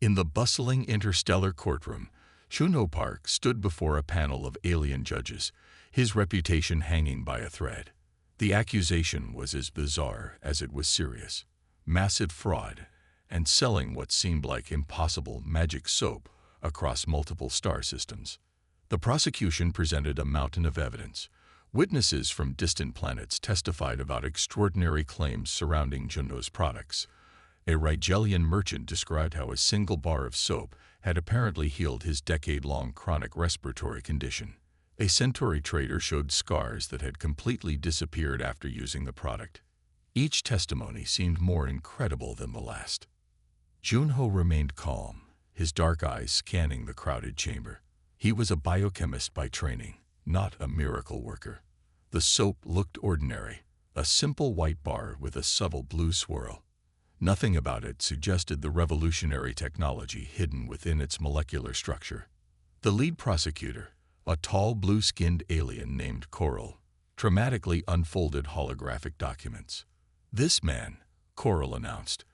In the bustling interstellar courtroom, Chun-Ho Park stood before a panel of alien judges, his reputation hanging by a thread. The accusation was as bizarre as it was serious: massive fraud and selling what seemed like impossible magic soap across multiple star systems. The prosecution presented a mountain of evidence. Witnesses from distant planets testified about extraordinary claims surrounding Chun-Ho's products. A Rigelian merchant described how a single bar of soap had apparently healed his decade-long chronic respiratory condition. A Centauri trader showed scars that had completely disappeared after using the product. Each testimony seemed more incredible than the last. Chun-Ho remained calm, his dark eyes scanning the crowded chamber. He was a biochemist by training, not a miracle worker. The soap looked ordinary, a simple white bar with a subtle blue swirl. Nothing about it suggested the revolutionary technology hidden within its molecular structure. The lead prosecutor, a tall blue-skinned alien named Coral, dramatically unfolded holographic documents. "This man," Coral announced,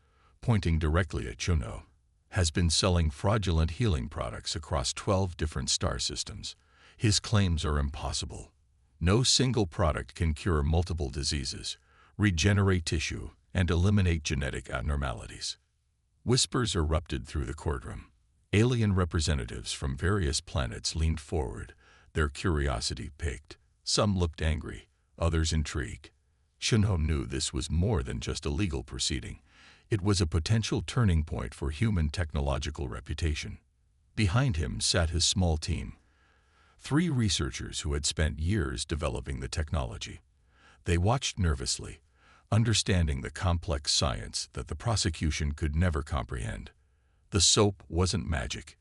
pointing directly at Chun-Ho, "has been selling fraudulent healing products across 12 different star systems. His claims are impossible. No single product can cure multiple diseases, regenerate tissue, and eliminate genetic abnormalities." Whispers erupted through the courtroom. Alien representatives from various planets leaned forward, their curiosity piqued. Some looked angry, others intrigued. Chun-Ho knew this was more than just a legal proceeding. It was a potential turning point for human technological reputation. Behind him sat his small team, 3 researchers who had spent years developing the technology. They watched nervously, understanding the complex science that the prosecution could never comprehend. The soap wasn't magic.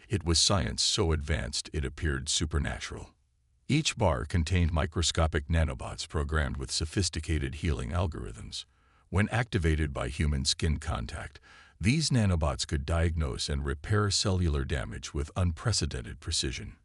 It was science so advanced it appeared supernatural. Each bar contained microscopic nanobots programmed with sophisticated healing algorithms. When activated by human skin contact, these nanobots could diagnose and repair cellular damage with unprecedented precision.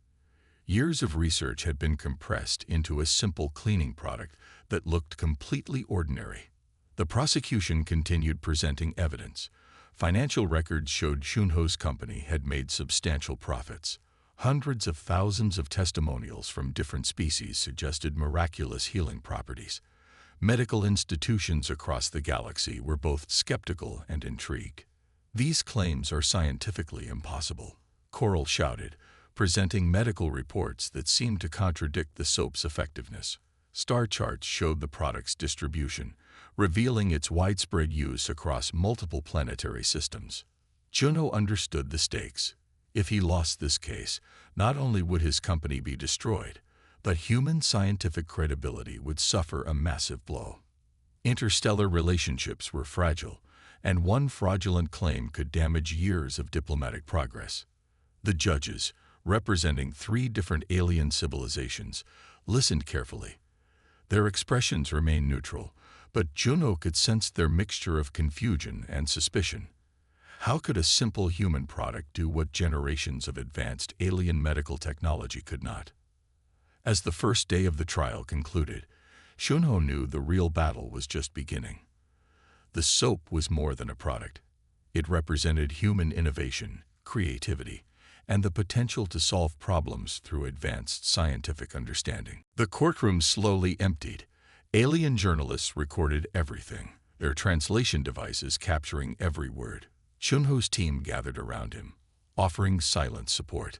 Years of research had been compressed into a simple cleaning product that looked completely ordinary. The prosecution continued presenting evidence. Financial records showed Chun-Ho's company had made substantial profits. Hundreds of thousands of testimonials from different species suggested miraculous healing properties. Medical institutions across the galaxy were both skeptical and intrigued. "These claims are scientifically impossible," Coral shouted, presenting medical reports that seemed to contradict the soap's effectiveness. Star charts showed the product's distribution, revealing its widespread use across multiple planetary systems. Chun-Ho understood the stakes. If he lost this case, not only would his company be destroyed, but human scientific credibility would suffer a massive blow. Interstellar relationships were fragile, and one fraudulent claim could damage years of diplomatic progress. The judges, representing 3 different alien civilizations, listened carefully. Their expressions remained neutral, but Chun-Ho could sense their mixture of confusion and suspicion. How could a simple human product do what generations of advanced alien medical technology could not? As the first day of the trial concluded, Chun-Ho knew the real battle was just beginning. The soap was more than a product. It represented human innovation, creativity, and the potential to solve problems through advanced scientific understanding. The courtroom slowly emptied. Alien journalists recorded everything, their translation devices capturing every word. Chun-Ho's team gathered around him, offering silent support.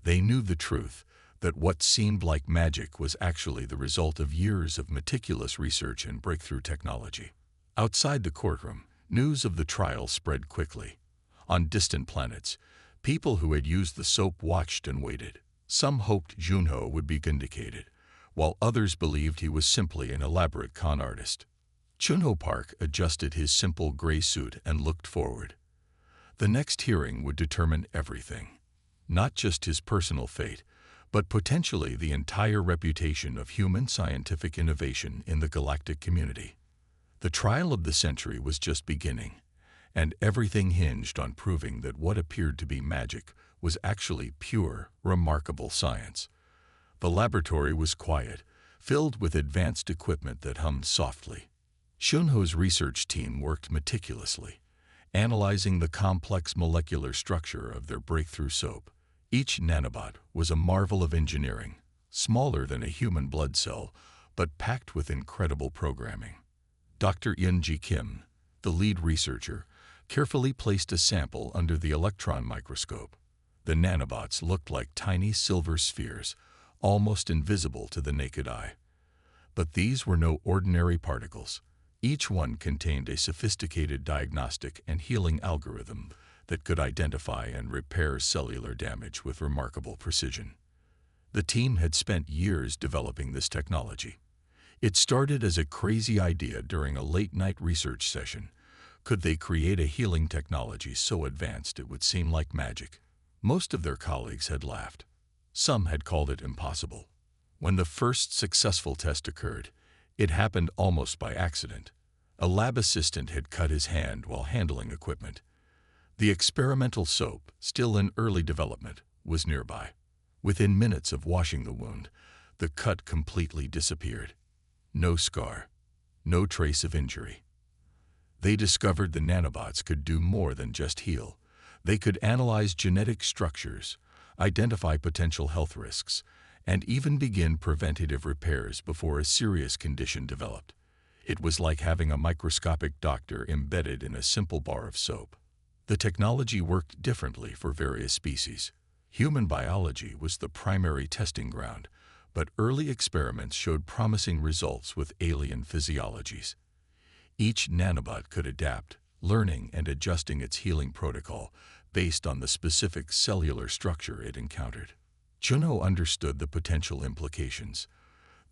They knew the truth, that what seemed like magic was actually the result of years of meticulous research and breakthrough technology. Outside the courtroom, news of the trial spread quickly. On distant planets, people who had used the soap watched and waited. Some hoped Chun-Ho would be vindicated, while others believed he was simply an elaborate con artist. Chun-Ho Park adjusted his simple gray suit and looked forward. The next hearing would determine everything, not just his personal fate, but potentially the entire reputation of human scientific innovation in the galactic community. The trial of the century was just beginning, and everything hinged on proving that what appeared to be magic was actually pure, remarkable science. The laboratory was quiet, filled with advanced equipment that hummed softly. Chun-Ho's research team worked meticulously. analyzing the complex molecular structure of their breakthrough soap. Each nanobot was a marvel of engineering, smaller than a human blood cell, but packed with incredible programming. Dr. Eun-Ji Kim, the lead researcher, carefully placed a sample under the electron microscope. The nanobots looked like tiny silver spheres, almost invisible to the naked eye. But these were no ordinary particles. Each one contained a sophisticated diagnostic and healing algorithm that could identify and repair cellular damage with remarkable precision. The team had spent years developing this technology. It started as a crazy idea during a late-night research session. Could they create a healing technology so advanced it would seem like magic? Most of their colleagues had laughed. Some had called it impossible. When the first successful test occurred, it happened almost by accident. A lab assistant had cut his hand while handling equipment. The experimental soap, still in early development, was nearby. Within minutes of washing the wound, the cut completely disappeared. No scar, no trace of injury. They discovered the nanobots could do more than just heal. They could analyze genetic structures, identify potential health risks, and even begin preventative repairs before a serious condition developed. It was like having a microscopic doctor embedded in a simple bar of soap. The technology worked differently for various species. Human biology was the primary testing ground, but early experiments showed promising results with alien physiologies. Each nanobot could adapt, learning and adjusting its healing protocol based on the specific cellular structure it encountered. Junho understood the potential implications.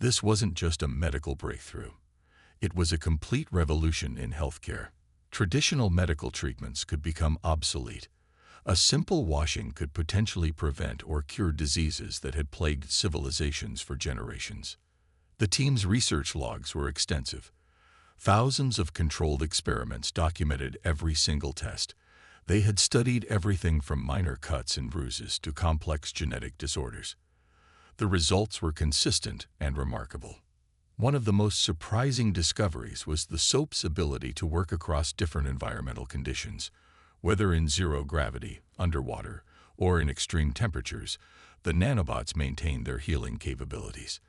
This wasn't just a medical breakthrough. It was a complete revolution in healthcare. Traditional medical treatments could become obsolete. A simple washing could potentially prevent or cure diseases that had plagued civilizations for generations. The team's research logs were extensive. Thousands of controlled experiments documented every single test. They had studied everything from minor cuts and bruises to complex genetic disorders. The results were consistent and remarkable. One of the most surprising discoveries was the soap's ability to work across different environmental conditions. Whether in zero gravity, underwater, or in extreme temperatures, the nanobots maintained their healing capabilities.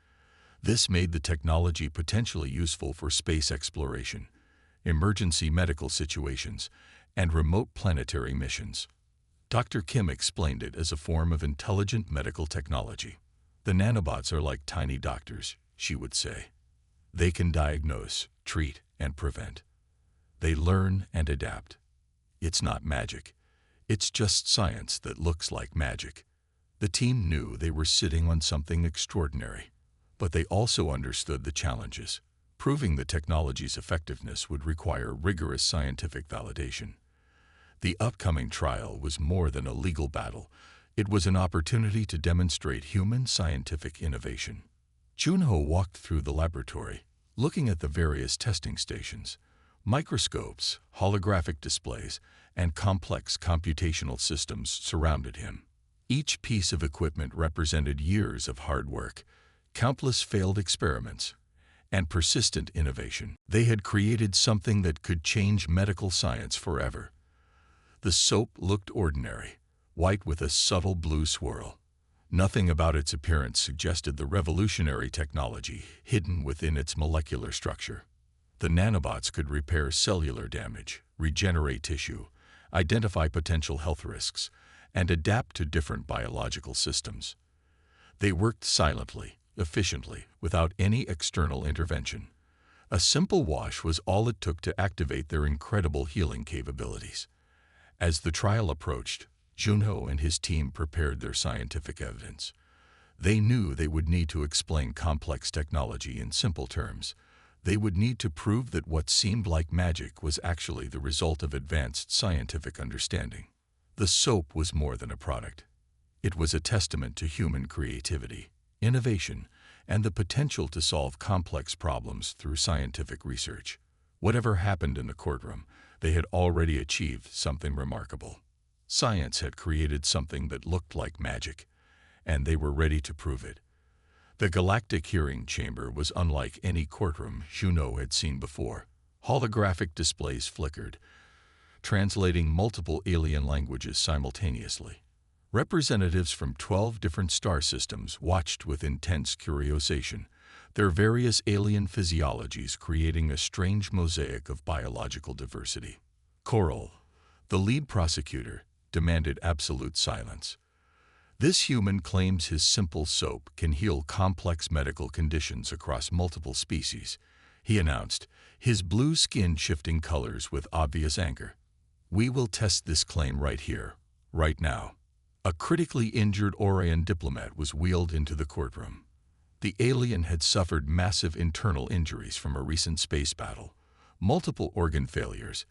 This made the technology potentially useful for space exploration, emergency medical situations, and remote planetary missions. Dr. Kim explained it as a form of intelligent medical technology. The nanobots are like tiny doctors, she would say. They can diagnose, treat, and prevent. They learn and adapt. It's not magic. It's just science that looks like magic. The team knew they were sitting on something extraordinary, but they also understood the challenges. Proving the technology's effectiveness would require rigorous scientific validation. The upcoming trial was more than a legal battle. It was an opportunity to demonstrate human scientific innovation. Junho walked through the laboratory, looking at the various testing stations. Microscopes, holographic displays, and complex computational systems surrounded him. Each piece of equipment represented years of hard work, countless failed experiments, and persistent innovation. They had created something that could change medical science forever. The soap looked ordinary, white with a subtle blue swirl. Nothing about its appearance suggested the revolutionary technology hidden within its molecular structure. The nanobots could repair cellular damage, regenerate tissue, identify potential health risks, and adapt to different biological systems. They worked silently, efficiently, without any external intervention. A simple wash was all it took to activate their incredible healing capabilities. As the trial approached, Junho and his team prepared their scientific evidence. They knew they would need to explain complex technology in simple terms. They would need to prove that what seemed like magic was actually the result of advanced scientific understanding. The soap was more than a product. It was a testament to human creativity, innovation, and the potential to solve complex problems through scientific research. Whatever happened in the courtroom, they had already achieved something remarkable. Science had created something that looked like magic, and they were ready to prove it. The galactic hearing chamber was unlike any courtroom Junho had seen before. Holographic displays flickered, translating multiple alien languages simultaneously. Representatives from 12 different star systems watched with intense curiosity, their various alien physiologies creating a strange mosaic of biological diversity. Coral, the lead prosecutor, demanded absolute silence. This human claims his simple soap can heal complex medical conditions across multiple species, he announced, his blue skin shifting colors with obvious anger. We will test this claim right here, right now. A critically injured Orion diplomat was wheeled into the courtroom. The alien had suffered massive internal injuries from a recent space battle, multiple organ failures,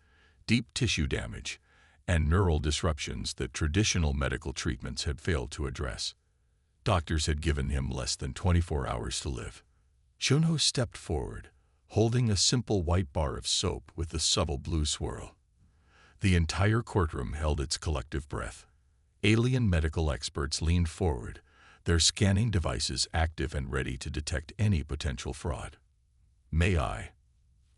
deep tissue damage, and neural disruptions that traditional medical treatments had failed to address. Doctors had given him less than 24 hours to live. Chunho stepped forward, holding a simple white bar of soap with a subtle blue swirl. The entire courtroom held its collective breath. Alien medical experts leaned forward, their scanning devices active and ready to detect any potential fraud. May I?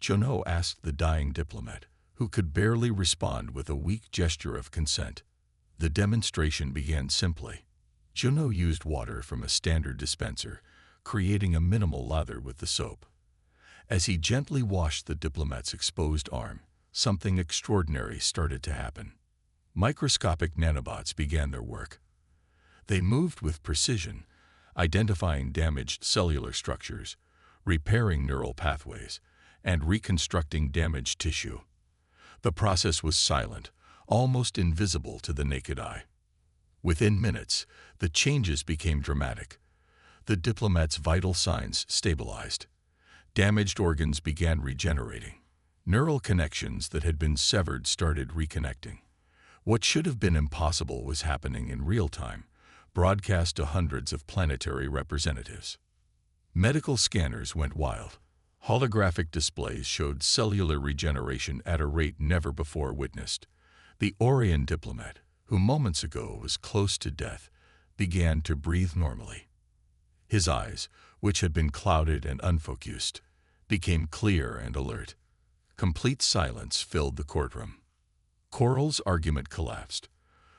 Chunho asked the dying diplomat, who could barely respond with a weak gesture of consent. The demonstration began simply. Chunho used water from a standard dispenser, creating a minimal lather with the soap. As he gently washed the diplomat's exposed arm, something extraordinary started to happen. Microscopic nanobots began their work. They moved with precision, identifying damaged cellular structures, repairing neural pathways, and reconstructing damaged tissue. The process was silent, almost invisible to the naked eye. Within minutes, the changes became dramatic. The diplomat's vital signs stabilized. Damaged organs began regenerating. Neural connections that had been severed started reconnecting. What should have been impossible was happening in real time, broadcast to hundreds of planetary representatives. Medical scanners went wild. Holographic displays showed cellular regeneration at a rate never before witnessed. The Orion diplomat, who moments ago was close to death, began to breathe normally. His eyes, which had been clouded and unfocused, became clear and alert. Complete silence filled the courtroom. Coral's argument collapsed.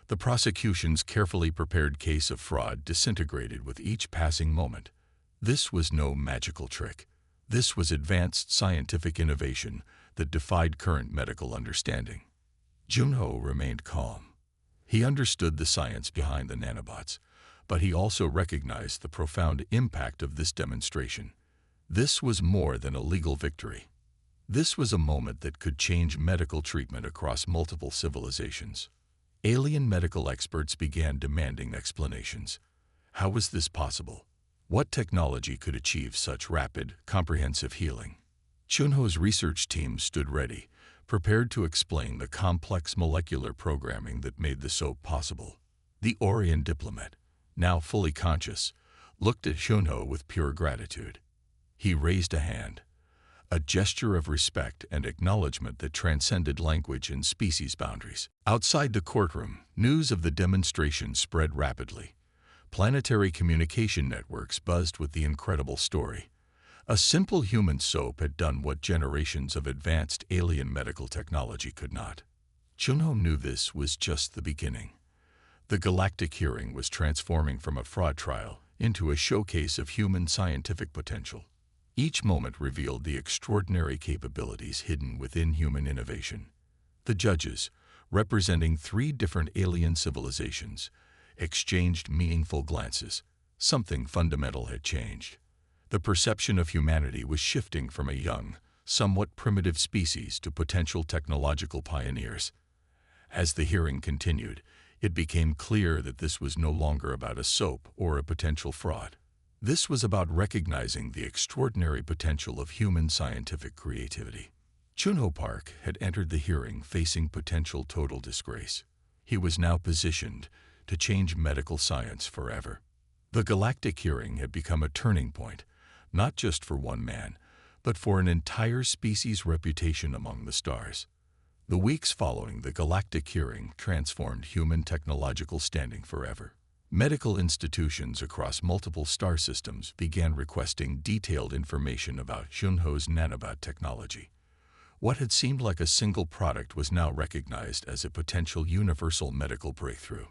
The prosecution's carefully prepared case of fraud disintegrated with each passing moment. This was no magical trick. This was advanced scientific innovation that defied current medical understanding. Chunho remained calm. He understood the science behind the nanobots, but he also recognized the profound impact of this demonstration. This was more than a legal victory. This was a moment that could change medical treatment across multiple civilizations. Alien medical experts began demanding explanations. How was this possible? What technology could achieve such rapid, comprehensive healing? Chunho's research team stood ready, prepared to explain the complex molecular programming that made the soap possible. The Orion diplomat, now fully conscious, looked at Chunho with pure gratitude. He raised a hand, a gesture of respect and acknowledgement that transcended language and species boundaries. Outside the courtroom, news of the demonstration spread rapidly. Planetary communication networks buzzed with the incredible story. A simple human soap had done what generations of advanced alien medical technology could not. Chunho knew this was just the beginning. The galactic hearing was transforming from a fraud trial into a showcase of human scientific potential. Each moment revealed the extraordinary capabilities hidden within human innovation. The judges, representing 3 different alien civilizations, exchanged meaningful glances. Something fundamental had changed. The perception of humanity was shifting from a young, somewhat primitive species to potential technological pioneers. As the hearing continued, it became clear that this was no longer about a soap or a potential fraud. This was about recognizing the extraordinary potential of human scientific creativity. Chunho Park had entered the hearing facing potential total disgrace. He was now positioned to change medical science forever. The galactic hearing had become a turning point, not just for one man, but for an entire species' reputation among the stars. The weeks following the galactic hearing transformed human technological standing forever. Medical institutions across multiple star systems began requesting detailed information about Chunho's nanobot technology. What had seemed like a single product was now recognized as a potential universal medical breakthrough.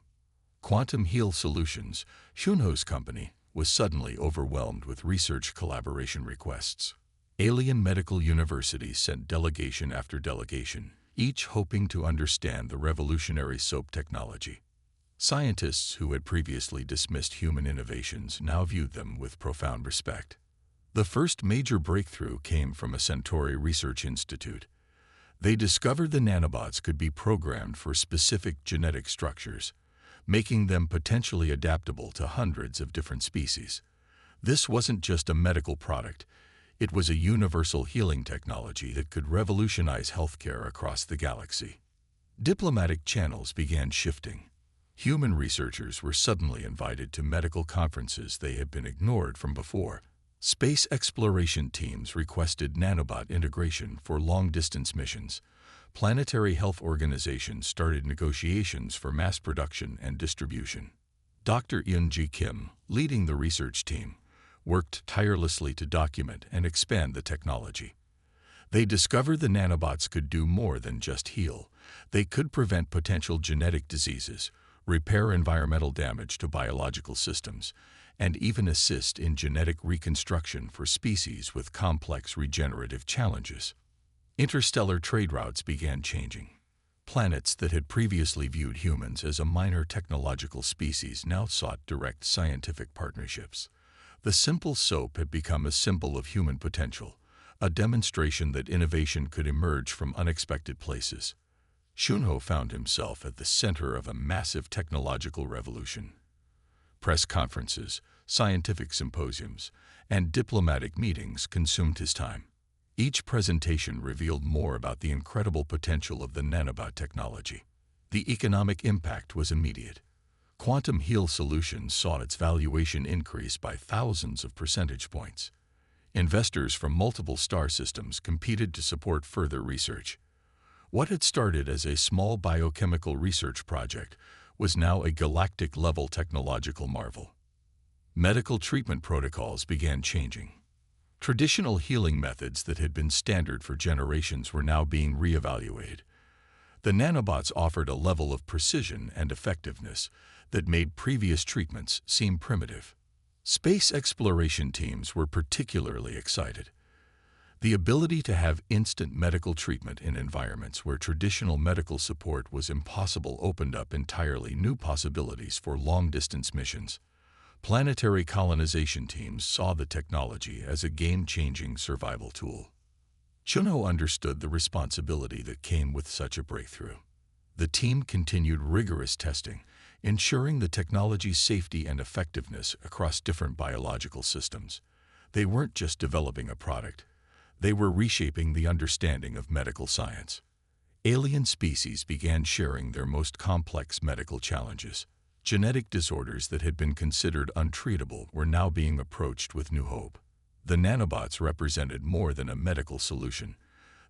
Quantum Heal Solutions, Shunho's company, was suddenly overwhelmed with research collaboration requests. Alien medical universities sent delegation after delegation, each hoping to understand the revolutionary SOAP technology. Scientists who had previously dismissed human innovations now viewed them with profound respect. The first major breakthrough came from a Centauri Research Institute. They discovered the nanobots could be programmed for specific genetic structures, making them potentially adaptable to hundreds of different species. This wasn't just a medical product, it was a universal healing technology that could revolutionize healthcare across the galaxy. Diplomatic channels began shifting. Human researchers were suddenly invited to medical conferences they had been ignored from before. Space exploration teams requested nanobot integration for long-distance missions. Planetary health organizations started negotiations for mass production and distribution. Dr. Eun-Ji Kim, leading the research team, worked tirelessly to document and expand the technology. They discovered the nanobots could do more than just heal. They could prevent potential genetic diseases, repair environmental damage to biological systems, and even assist in genetic reconstruction for species with complex regenerative challenges. Interstellar trade routes began changing. Planets that had previously viewed humans as a minor technological species now sought direct scientific partnerships. The simple SOAP had become a symbol of human potential, a demonstration that innovation could emerge from unexpected places. Shunho found himself at the center of a massive technological revolution. Press conferences, scientific symposiums, and diplomatic meetings consumed his time. Each presentation revealed more about the incredible potential of the nanobot technology. The economic impact was immediate. Quantum Heal Solutions saw its valuation increase by thousands of percentage points. Investors from multiple star systems competed to support further research. What had started as a small biochemical research project was now a galactic-level technological marvel. Medical treatment protocols began changing. Traditional healing methods that had been standard for generations were now being reevaluated. The nanobots offered a level of precision and effectiveness that made previous treatments seem primitive. Space exploration teams were particularly excited. The ability to have instant medical treatment in environments where traditional medical support was impossible opened up entirely new possibilities for long-distance missions. Planetary colonization teams saw the technology as a game-changing survival tool. Shunho understood the responsibility that came with such a breakthrough. The team continued rigorous testing, ensuring the technology's safety and effectiveness across different biological systems. They weren't just developing a product. They were reshaping the understanding of medical science. Alien species began sharing their most complex medical challenges. Genetic disorders that had been considered untreatable were now being approached with new hope. The nanobots represented more than a medical solution.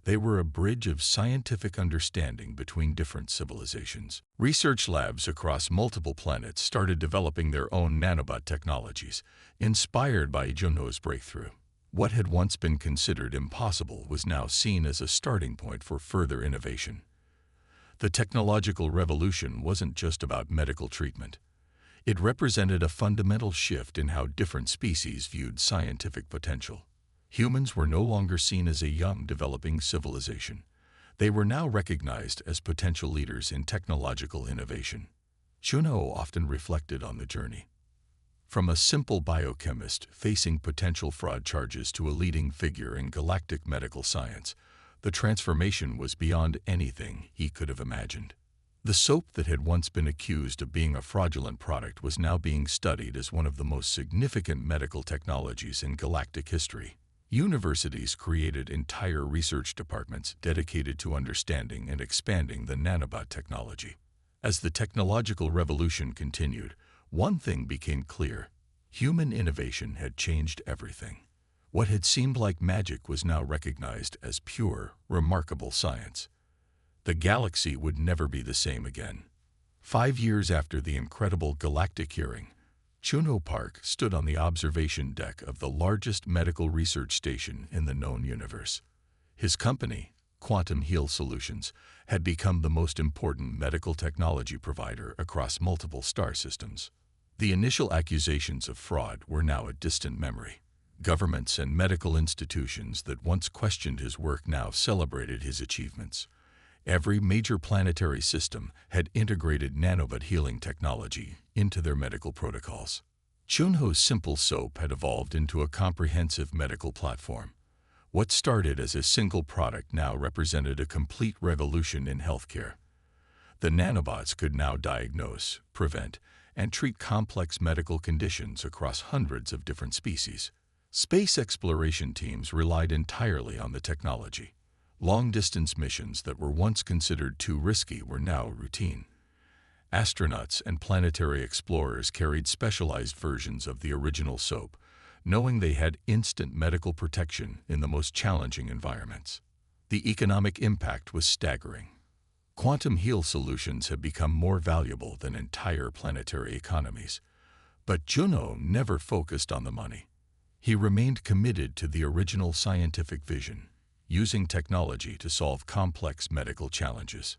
They were a bridge of scientific understanding between different civilizations. Research labs across multiple planets started developing their own nanobot technologies, inspired by Shunho's breakthrough. What had once been considered impossible was now seen as a starting point for further innovation. The technological revolution wasn't just about medical treatment. It represented a fundamental shift in how different species viewed scientific potential. Humans were no longer seen as a young, developing civilization. They were now recognized as potential leaders in technological innovation. Shunho often reflected on the journey. From a simple biochemist facing potential fraud charges to a leading figure in galactic medical science, the transformation was beyond anything he could have imagined. The SOAP that had once been accused of being a fraudulent product was now being studied as one of the most significant medical technologies in galactic history. Universities created entire research departments dedicated to understanding and expanding the nanobot technology. As the technological revolution continued, one thing became clear: human innovation had changed everything. What had seemed like magic was now recognized as pure, remarkable science. The galaxy would never be the same again. 5 years after the incredible galactic hearing, Shunho Park stood on the observation deck of the largest medical research station in the known universe. His company, Quantum Heal Solutions had become the most important medical technology provider across multiple star systems. The initial accusations of fraud were now a distant memory. Governments and medical institutions that once questioned his work now celebrated his achievements. Every major planetary system had integrated nanobot healing technology into their medical protocols. Chunho's Simple Soap had evolved into a comprehensive medical platform. What started as a single product now represented a complete revolution in healthcare. The nanobots could now diagnose, prevent, and treat complex medical conditions across hundreds of different species. Space exploration teams relied entirely on the technology. Long-distance missions that were once considered too risky were now routine. Astronauts and planetary explorers carried specialized versions of the original soap, knowing they had instant medical protection in the most challenging environments. The economic impact was staggering. Quantum Heal Solutions had become more valuable than entire planetary economies. But Chunho never focused on the money. He remained committed to the original scientific vision, using technology to solve complex medical challenges.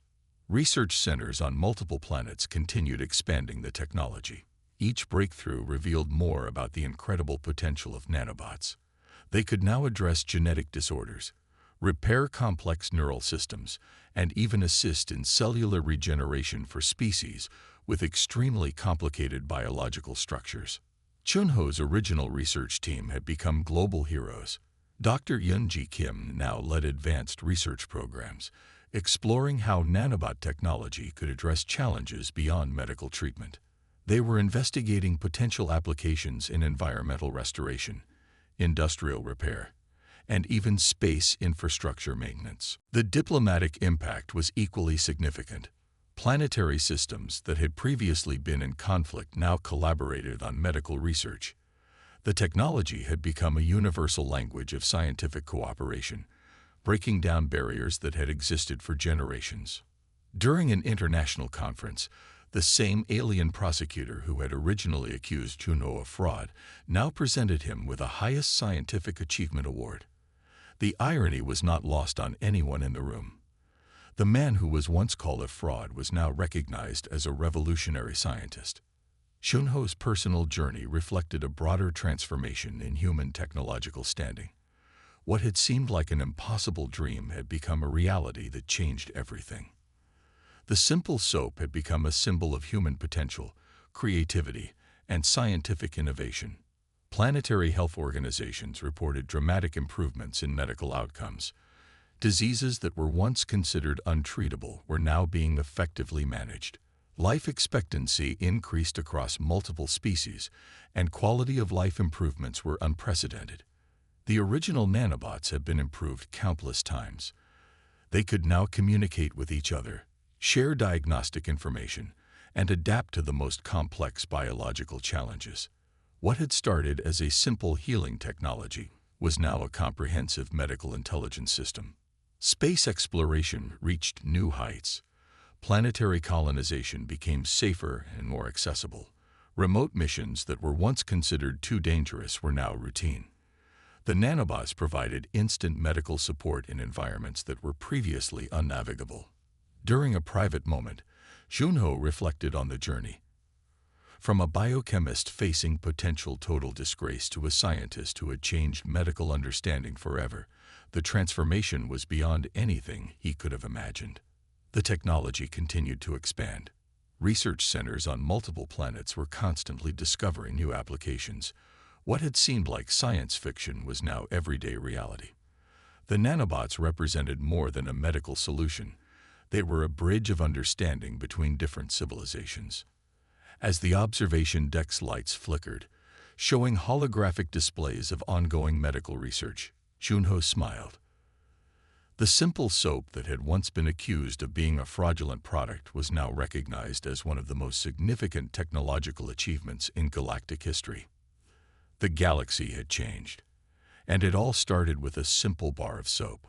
Research centers on multiple planets continued expanding the technology. Each breakthrough revealed more about the incredible potential of nanobots. They could now address genetic disorders, repair complex neural systems, and even assist in cellular regeneration for species with extremely complicated biological structures. Chunho's original research team had become global heroes. Dr. Yoonji Kim now led advanced research programs, exploring how nanobot technology could address challenges beyond medical treatment. They were investigating potential applications in environmental restoration, industrial repair, and even space infrastructure maintenance. The diplomatic impact was equally significant. Planetary systems that had previously been in conflict now collaborated on medical research. The technology had become a universal language of scientific cooperation, breaking down barriers that had existed for generations. During an international conference, the same alien prosecutor who had originally accused Chunho of fraud now presented him with a highest scientific achievement award. The irony was not lost on anyone in the room. The man who was once called a fraud was now recognized as a revolutionary scientist. Chunho's personal journey reflected a broader transformation in human technological standing. What had seemed like an impossible dream had become a reality that changed everything. The Simple Soap had become a symbol of human potential, creativity, and scientific innovation. Planetary health organizations reported dramatic improvements in medical outcomes. Diseases that were once considered untreatable were now being effectively managed. Life expectancy increased across multiple species, and quality of life improvements were unprecedented. The original nanobots had been improved countless times. They could now communicate with each other, share diagnostic information, and adapt to the most complex biological challenges. What had started as a simple healing technology was now a comprehensive medical intelligence system. Space exploration reached new heights. Planetary colonization became safer and more accessible. Remote missions that were once considered too dangerous were now routine. The nanobots provided instant medical support in environments that were previously unnavigable. During a private moment, Chunho reflected on the journey. From a biochemist facing potential total disgrace to a scientist who had changed medical understanding forever, the transformation was beyond anything he could have imagined. The technology continued to expand. Research centers on multiple planets were constantly discovering new applications. What had seemed like science fiction was now everyday reality. The nanobots represented more than a medical solution. They were a bridge of understanding between different civilizations. As the observation deck's lights flickered, showing holographic displays of ongoing medical research, Chunho smiled. The Simple Soap that had once been accused of being a fraudulent product was now recognized as one of the most significant technological achievements in galactic history. The galaxy had changed, and it all started with a simple bar of soap.